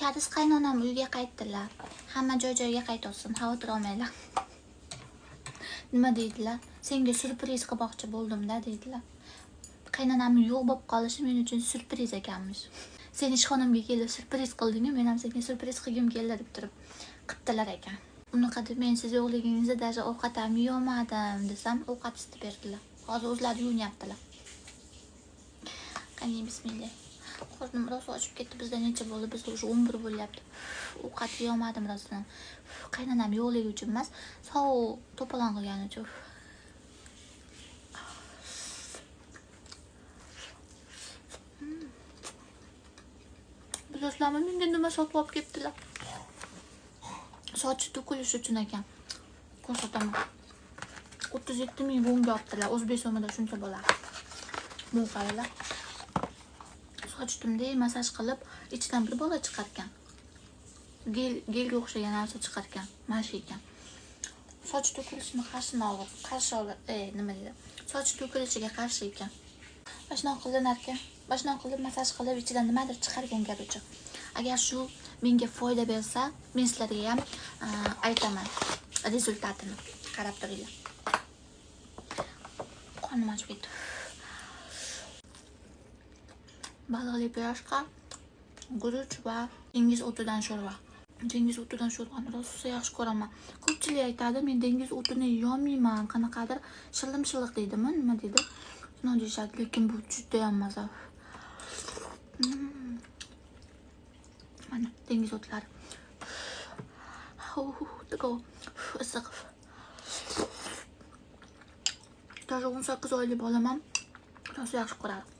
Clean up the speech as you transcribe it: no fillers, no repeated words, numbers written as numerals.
Karis qaynonam uyga qaytdilar. Hamma joy-joyiga qaytsin, xavotir olmanglar. Nima deydilar? Senga surpriz qilmoqchi bo'ldim-da deydilar. Qaynonamni yo'q bo'lib qolishi men uchun surpriz ekanmish. Sen ishxonamga kelib surpriz qilding-ku, men ham senga surpriz qilgim keldi deb turib qitdilar ekan. Unaqa deb men siz yo'qligingizda даже ovqat ham yeolmadim desam, ovqat isitib berdilar. Hozir o'zlari yuvinyaptilar. Qani bismillah. Qornim rosa ochib ketdi. Bizda necha bo'ldi? Bizda уже 11 bo'lyapti. Ovqat yeolmadim rostdan. Qaynonam yo'qligi uchun emas, sovuq to'polon qilgani uchun. Bilasizlarmi, menga nima sotib olib ketdilar? Sochi to'kilish uchun ekan. Ko'rsataman. 37 ming bunga olibdilar. O'zbek so'mida shuncha bo'ladi. Bu qaranglar. Sochimda massaj qilib, ichidan bir bola chiqargan. Gelga o'xshagan narsa chiqargan. Mana shu ekan. Soch to'kilishini qarshi olib, nima deydi? Soch to'kilishiga qarshi ekan. Bashnoq qilinar ekan. Bashnoq qilib massaj qilib ichidan nimadir chiqargan gapicha. Agar shu menga foyda bersa, men sizlarga ham aytaman rezultatini. Qarab turinglar. Qonim ochib ketdi. Baliqli pirojka, guruch va dengiz o'tidan sho'rva. Dengiz o'tidan sho'rvani rosa yaxshi ko'raman. Ko'pchilik aytadi, men dengiz o'tini yeyolmayman, qanaqadir shilim-shiliq deydimi, nima deydi? Shuni deyishadi, lekin bu juda ham maza. Mana dengiz o'tlari. Issiq. Даже 18 oylik bolaman rosa yaxshi ko'radi.